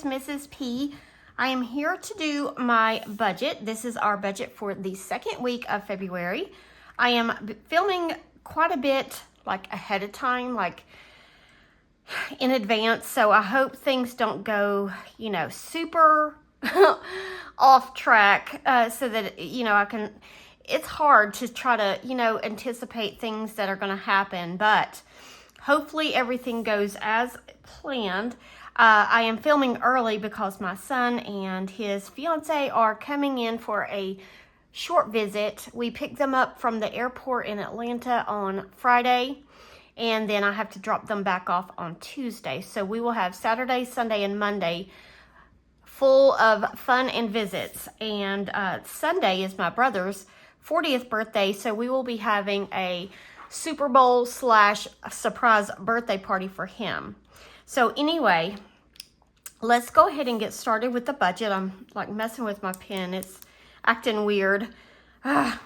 is Mrs. P. I am here to do my budget. This is our budget for the second week of February. I am filming quite a bit ahead of time, in advance. So I hope things don't go, super off track so that, it's hard to try to, anticipate things that are going to happen, but hopefully everything goes as planned. I am filming early because my son and his fiance are coming in for a short visit. We picked them up from the airport in Atlanta on Friday, and then I have to drop them back off on Tuesday. So we will have Saturday, Sunday, and Monday full of fun and visits. And Sunday is my brother's 40th birthday, so we will be having a Super Bowl / surprise birthday party for him. So anyway, let's go ahead and get started with the budget. I'm messing with my pen. It's acting weird. I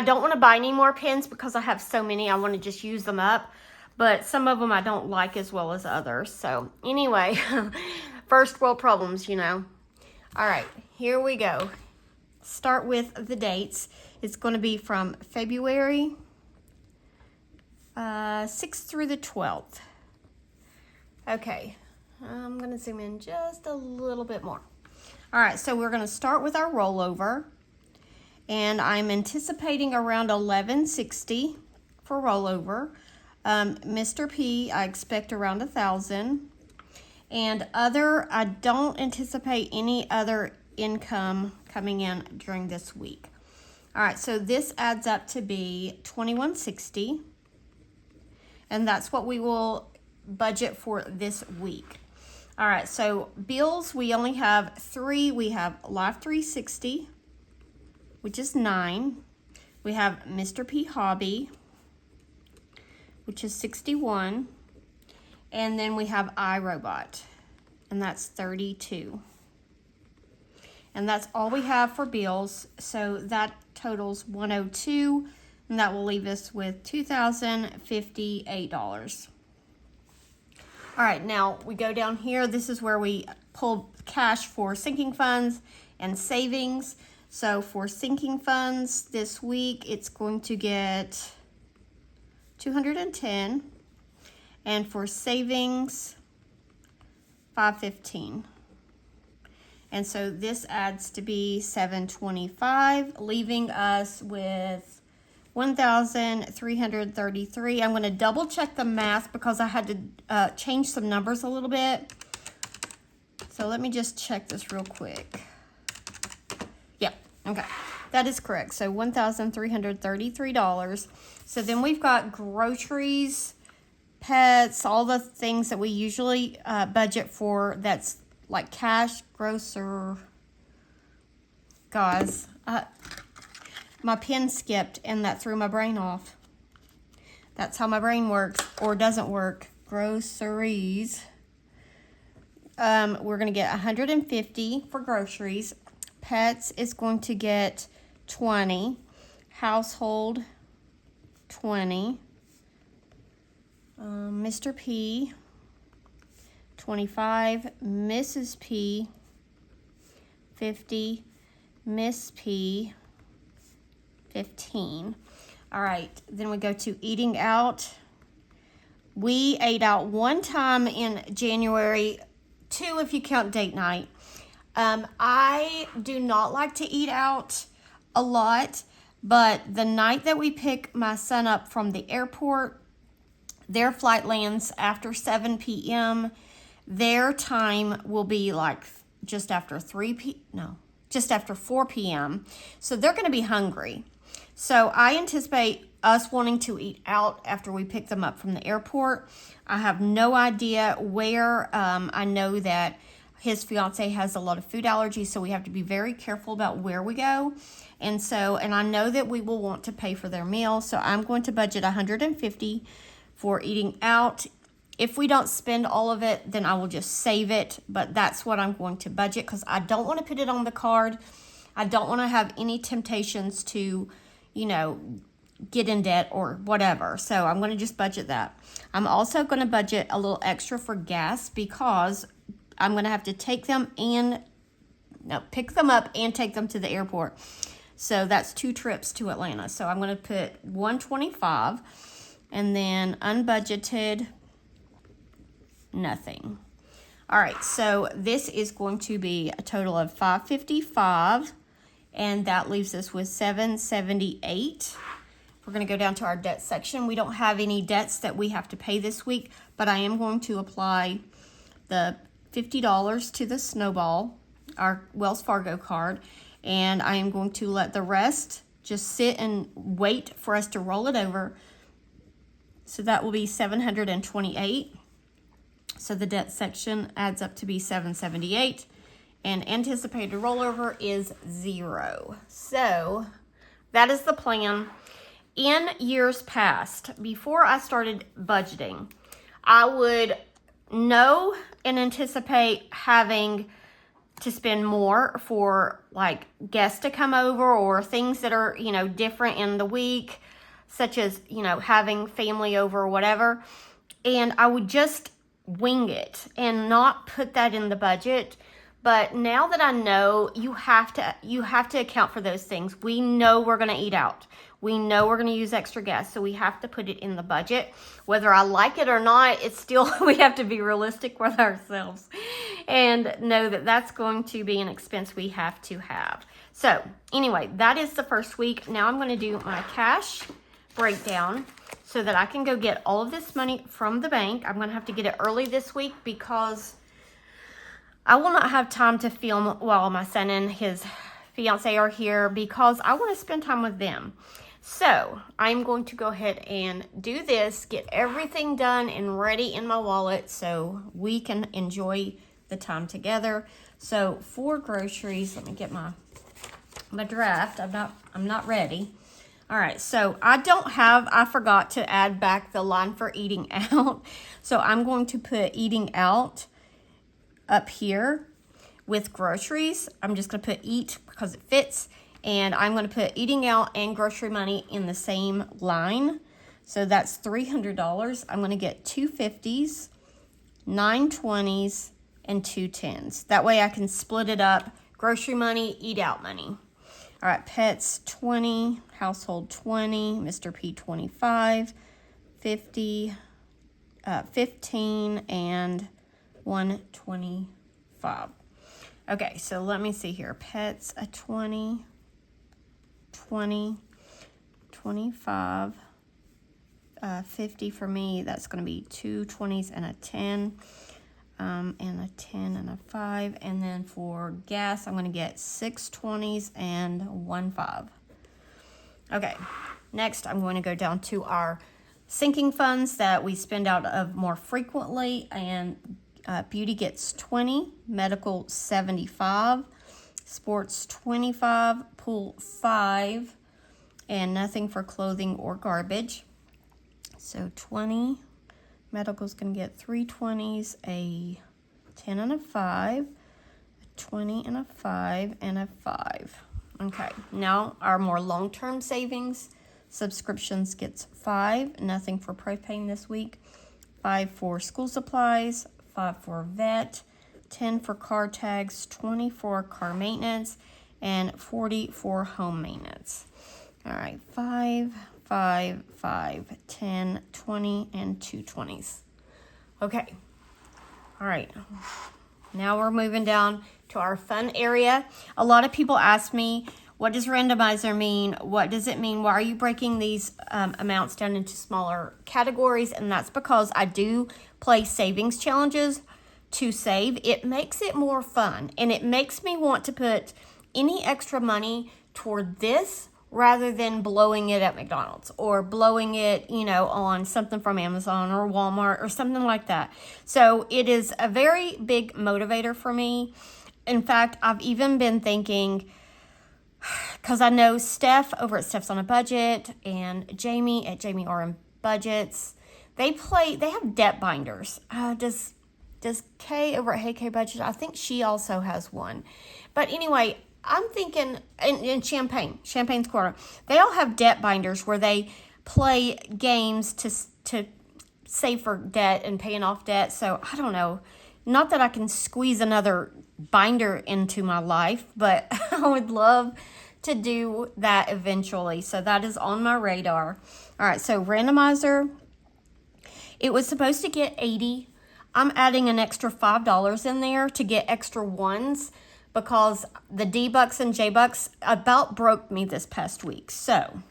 don't want to buy any more pens because I have so many. I want to just use them up. But some of them I don't like as well as others. So anyway, first world problems, All right, here we go. Start with the dates. It's going to be from February 6th through the 12th. Okay, I'm going to zoom in just a little bit more. All right, so we're going to start with our rollover. And I'm anticipating around $11.60 for rollover. Mr. P, I expect around $1,000. And other, I don't anticipate any other income coming in during this week. All right, so this adds up to be $21.60. And that's what we will budget for this week. All right, so bills, we only have 3. We have Life 360, which is 9. We have Mr. P Hobby, which is 61. And then we have iRobot, and that's 32. And that's all we have for bills. So that totals $102, and that will leave us with $2,058. All right, now we go down here. This is where we pull cash for sinking funds and savings. So for sinking funds this week, it's going to get $210. And for savings, $515. And so this adds to be $725, leaving us with $1,333. I'm going to double check the math because I had to change some numbers a little bit. So let me just check this real quick. Yep, okay. That is correct. So $1,333. So then we've got groceries, pets, all the things that we usually budget for. That's like cash, grocer. Guys, my pen skipped and that threw my brain off. That's how my brain works or doesn't work. Groceries. We're going to get $150 for groceries. Pets is going to get $20. Household, $20. Mr. P, $25. Mrs. P, $50. Miss P, $15. All right, then we go to eating out. We ate out one time in January, 2 if you count date night. I do not like to eat out a lot, but the night that we pick my son up from the airport, their flight lands after 7 p.m. Their time will be just after 4 p.m. So they're going to be hungry. So I anticipate us wanting to eat out after we pick them up from the airport. I have no idea where. I know that his fiance has a lot of food allergies, so we have to be very careful about where we go. And I know that we will want to pay for their meal. So I'm going to budget $150 for eating out. If we don't spend all of it, then I will just save it. But that's what I'm going to budget because I don't want to put it on the card. I don't want to have any temptations to, get in debt or whatever. So I'm going to just budget that. I'm also going to budget a little extra for gas because I'm going to have to pick them up and take them to the airport. So that's 2 trips to Atlanta. So I'm going to put $125, and then unbudgeted, nothing. All right, so this is going to be a total of $555, and that leaves us with $778. We're going to go down to our debt section. We don't have any debts that we have to pay this week, but I am going to apply the $50 to the snowball, our Wells Fargo card, and I am going to let the rest just sit and wait for us to roll it over. So that will be $728. So the debt section adds up to be $778, and anticipated rollover is 0. So that is the plan. In years past, before I started budgeting, I would know and anticipate having to spend more for like guests to come over or things that are, different in the week, such as, having family over or whatever. And I would just wing it and not put that in the budget. But now that I know, you have to account for those things. We know we're going to eat out. We know we're going to use extra gas, so we have to put it in the budget. Whether I like it or not, it's still, we have to be realistic with ourselves and know that that's going to be an expense we have to have. So anyway, that is the first week. Now I'm going to do my cash breakdown so that I can go get all of this money from the bank. I'm going to have to get it early this week because I will not have time to film while my son and his fiance are here because I want to spend time with them. So I'm going to go ahead and do this, get everything done and ready in my wallet so we can enjoy the time together. So for groceries, let me get my draft. I'm not ready. All right, so I forgot to add back the line for eating out. So I'm going to put eating out up here with groceries. I'm just going to put eat because it fits. And I'm going to put eating out and grocery money in the same line. So that's $300. I'm going to get 2 50s, 9 20s, and 2 10s. That way I can split it up. Grocery money, eat out money. All right, pets 20, household 20, Mr. P 25, 50, 15, and 125. Okay, so let me see here. Pets a 20, 20, 25, 50 for me. That's going to be 2 20s and a 10, and a 10 and a 5. And then for gas, I'm going to get 6 20s and 1 5. Okay, next I'm going to go down to our sinking funds that we spend out of more frequently. And beauty gets 20, medical 75, sports 25, pool 5, and nothing for clothing or garbage. So 20, medical's going to get 3 20s, a 10 and a 5, a 20 and a 5, and a 5. Okay, now our more long-term savings, subscriptions gets 5, nothing for propane this week, 5 for school supplies, 5 for vet, 10 for car tags, 20 for car maintenance, and 40 for home maintenance. All right, 5, 5, 5, 10, 20, and 2 20s. Okay, all right. Now we're moving down to our fun area. A lot of people ask me, what does randomizer mean? What does it mean? Why are you breaking these amounts down into smaller categories? And that's because I do play savings challenges to save. It makes it more fun, and it makes me want to put any extra money toward this rather than blowing it at McDonald's or blowing it, on something from Amazon or Walmart or something like that. So it is a very big motivator for me. In fact, I've even been thinking, because I know Steph over at Steph's on a Budget and Jamie at Jamie RM Budgets, they have debt binders. Does Kay over at Hey Kay Budget, I think she also has one. But anyway, I'm thinking, in Champagne's Quarter, they all have debt binders where they play games to save for debt and paying off debt. So I don't know. Not that I can squeeze another binder into my life, but I would love to do that eventually. So that is on my radar. All right, so randomizer, it was supposed to get 80. I'm adding an extra $5 in there to get extra ones because the D-Bucks and J-Bucks about broke me this past week. So,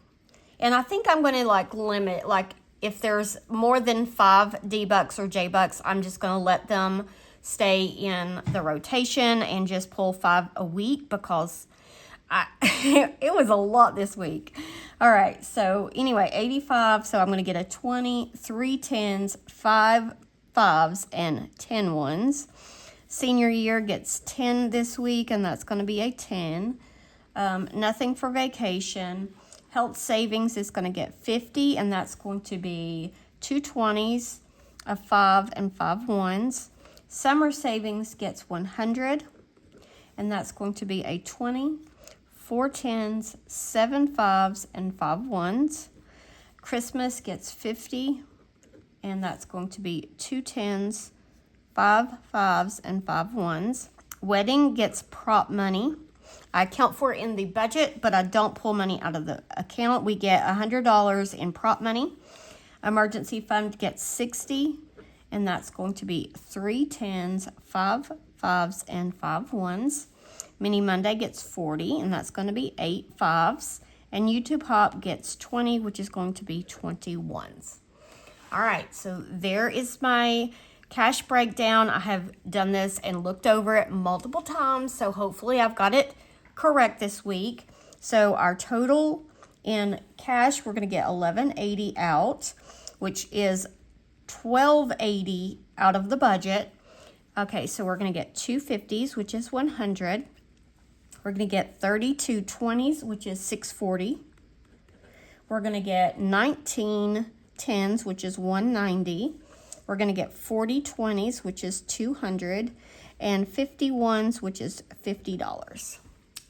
and I think I'm going to like limit, like if there's more than 5 D-Bucks or J-Bucks, I'm just going to let them stay in the rotation and just pull 5 a week because it was a lot this week. All right, so anyway, 85. So I'm going to get a 20, 3 10s, 5 5s, and 10 ones. Senior year gets 10 this week, and that's going to be a 10. Nothing for vacation. Health savings is going to get 50, and that's going to be 2 20s, a 5, and 5 ones. Summer savings gets 100, and that's going to be a 20, 4 10s, 7 5s, and 5 ones. Christmas gets 50, and that's going to be 2 10s, 5 5s, and 5 ones. Wedding gets prop money. I account for it in the budget, but I don't pull money out of the account. We get $100 in prop money. Emergency fund gets 60, and that's going to be 3 10s, 5 5s, and 5 ones. Mini Monday gets 40, and that's going to be 8 5s. And YouTube Hop gets 20, which is going to be 20 ones. All right, so there is my cash breakdown. I have done this and looked over it multiple times, so hopefully I've got it correct this week. So our total in cash, we're going to get $11.80 out, which is $12.80 out of the budget. Okay, so we're going to get 2 50s, which is 100. We're going to get 32 20s, which is 640. We're going to get 19 10s, which is 190. We're going to get 40 20s, which is 200, and 50 ones, which is $50.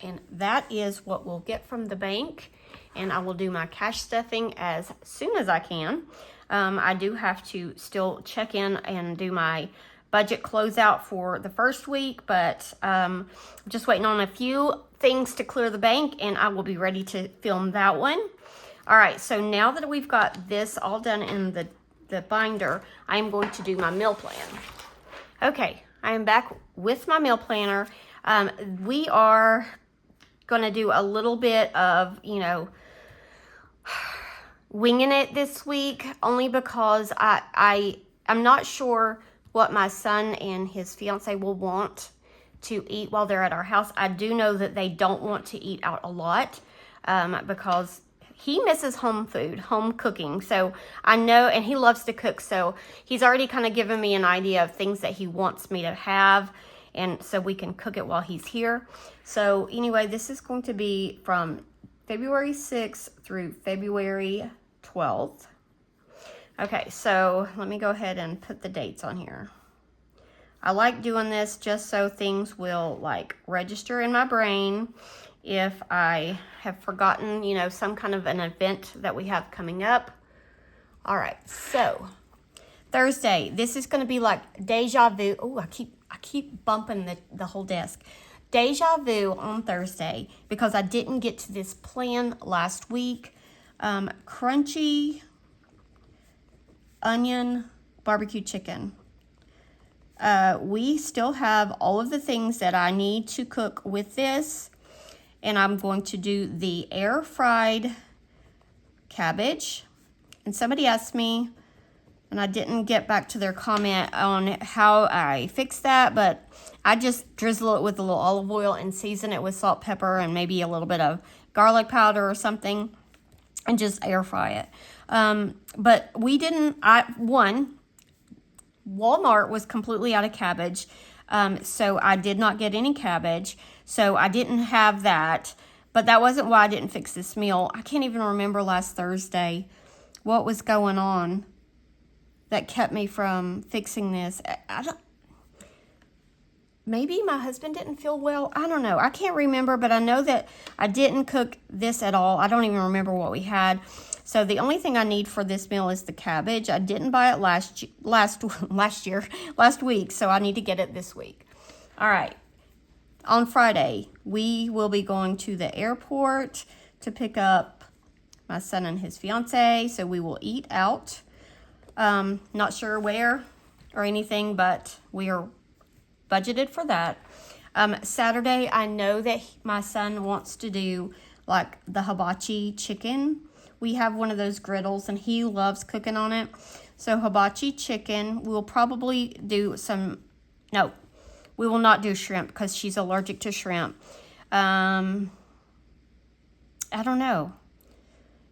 And that is what we'll get from the bank. And I will do my cash stuffing as soon as I can. I do have to still check in and do my budget closeout for the first week, but just waiting on a few things to clear the bank, and I will be ready to film that one. All right, so now that we've got this all done in the binder, I am going to do my meal plan. Okay, I am back with my meal planner. We are going to do a little bit of, winging it this week, only because I'm not sure what my son and his fiance will want to eat while they're at our house. I do know that they don't want to eat out a lot because he misses home food, home cooking. So I know, and he loves to cook, so he's already kind of given me an idea of things that he wants me to have, and so we can cook it while he's here. So anyway, this is going to be from February 6th through February 12th. Okay, so let me go ahead and put the dates on here. I like doing this just so things will like register in my brain if I have forgotten, some kind of an event that we have coming up. All right, so Thursday, this is going to be like deja vu. Oh, I keep bumping the whole desk. Deja vu on Thursday because I didn't get to this plan last week. Crunchy onion barbecue chicken. We still have all of the things that I need to cook with this, and I'm going to do the air fried cabbage. And somebody asked me, and I didn't get back to their comment on how I fix that, but I just drizzle it with a little olive oil and season it with salt, pepper, and maybe a little bit of garlic powder or something, and just air fry it. But we didn't, Walmart was completely out of cabbage, so I did not get any cabbage, so I didn't have that, but that wasn't why I didn't fix this meal. I can't even remember last Thursday what was going on that kept me from fixing this. Maybe my husband didn't feel well. I don't know. I can't remember, but I know that I didn't cook this at all. I don't even remember what we had. So the only thing I need for this meal is the cabbage. I didn't buy it last week, so I need to get it this week. All right. On Friday, we will be going to the airport to pick up my son and his fiance, so we will eat out. Not sure where or anything, but we are budgeted for that. Saturday, I know that my son wants to do like the hibachi chicken. We have one of those griddles and he loves cooking on it. So hibachi chicken, we'll probably do some, no, we will not do shrimp because she's allergic to shrimp. I don't know.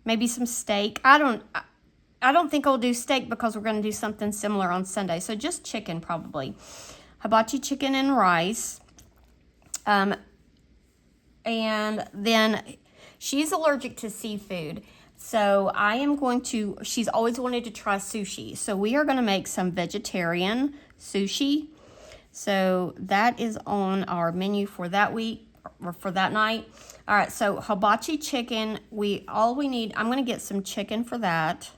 Maybe some steak. I don't think I'll do steak because we're going to do something similar on Sunday. So just chicken probably. Hibachi chicken and rice. And then she's allergic to seafood. So she's always wanted to try sushi. So we are going to make some vegetarian sushi. So that is on our menu for that week or for that night. All right, so hibachi chicken, all we need, I'm going to get some chicken for that.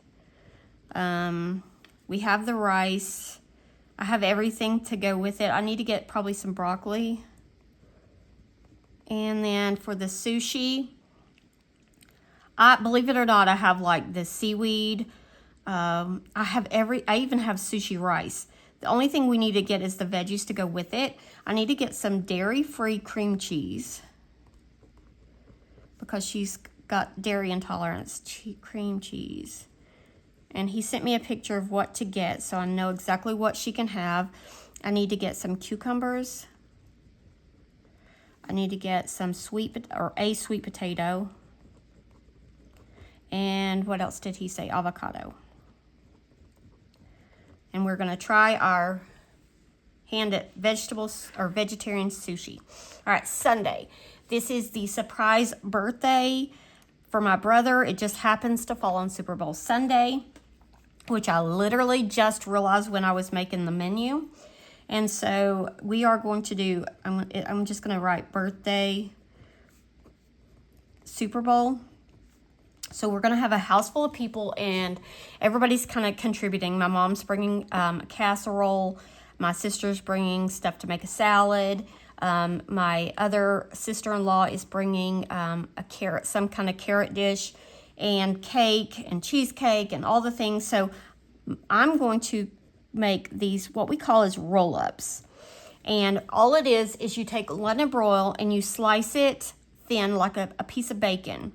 We have the rice. I have everything to go with it. I need to get probably some broccoli. And then for the sushi, believe it or not, I have like the seaweed. I even have sushi rice. The only thing we need to get is the veggies to go with it. I need to get some dairy-free cream cheese because she's got dairy intolerance. Cream cheese. And he sent me a picture of what to get, so I know exactly what she can have. I need to get some cucumbers. I need to get some a sweet potato. And what else did he say? Avocado. And we're going to try our hand-at vegetables or vegetarian sushi. All right, Sunday. This is the surprise birthday for my brother. It just happens to fall on Super Bowl Sunday, which I literally just realized when I was making the menu. And so we are going to do, I'm just going to write birthday Super Bowl. So we're going to have a house full of people and everybody's kind of contributing. My mom's bringing a casserole. My sister's bringing stuff to make a salad. My other sister-in-law is bringing some kind of carrot dish and cake and cheesecake and all the things. So I'm going to make these, what we call as roll-ups. And all it is you take London broil and you slice it thin like a piece of bacon.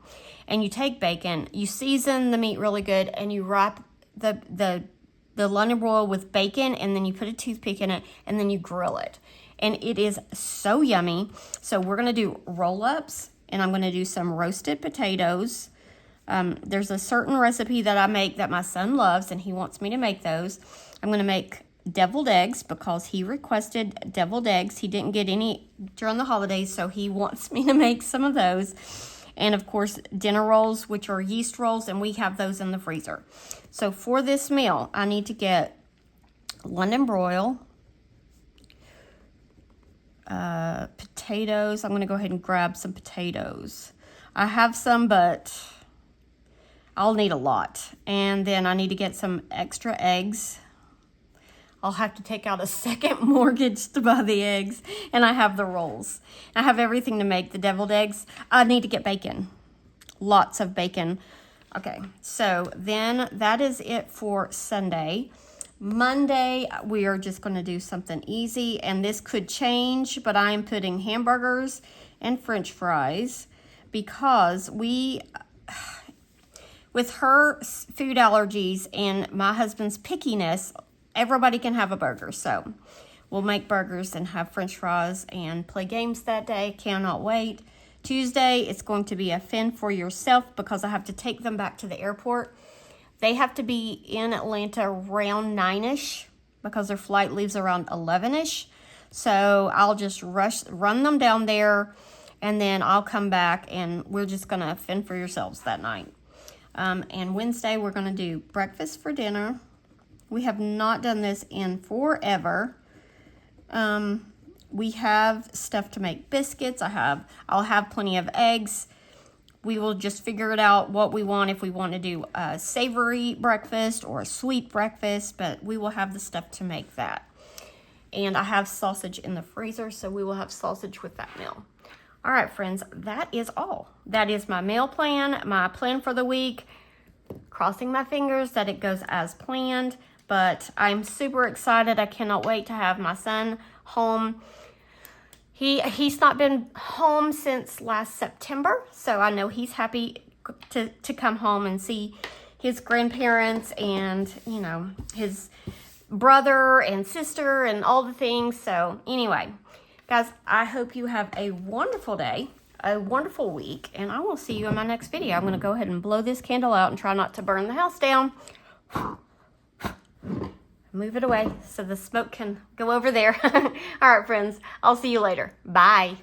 And you take bacon, you season the meat really good, and you wrap the London broil with bacon, and then you put a toothpick in it, and then you grill it. And it is so yummy. So we're going to do roll-ups, and I'm going to do some roasted potatoes. There's a certain recipe that I make that my son loves, and he wants me to make those. I'm going to make deviled eggs because he requested deviled eggs. He didn't get any during the holidays, so he wants me to make some of those. And of course, dinner rolls, which are yeast rolls, and we have those in the freezer. So for this meal, I need to get London broil, potatoes. I'm going to go ahead and grab some potatoes. I have some, but I'll need a lot. And then I need to get some extra eggs. I'll have to take out a second mortgage to buy the eggs. And I have the rolls. I have everything to make the deviled eggs. I need to get bacon. Lots of bacon. Okay, so then that is it for Sunday. Monday, we are just going to do something easy. And this could change, but I am putting hamburgers and French fries because with her food allergies and my husband's pickiness, everybody can have a burger. So we'll make burgers and have French fries and play games that day. Cannot wait. Tuesday, it's going to be a fend for yourself because I have to take them back to the airport. They have to be in Atlanta around 9-ish because their flight leaves around 11-ish. So I'll just run them down there, and then I'll come back, and we're just going to fend for yourselves that night. And Wednesday, we're going to do breakfast for dinner. We have not done this in forever. We have stuff to make biscuits. I'll have plenty of eggs. we will just figure it out what we want, if we want to do a savory breakfast or a sweet breakfast, but we will have the stuff to make that. And I have sausage in the freezer, so we will have sausage with that meal. All right, friends, that is all. That is my meal plan, my plan for the week. Crossing my fingers that it goes as planned, but I'm super excited. I cannot wait to have my son home. He's not been home since last September, so I know he's happy to come home and see his grandparents and, you know, his brother and sister and all the things. So anyway, guys, I hope you have a wonderful day, a wonderful week, and I will see you in my next video. I'm going to go ahead and blow this candle out and try not to burn the house down. Move it away so the smoke can go over there. All right, friends, I'll see you later. Bye.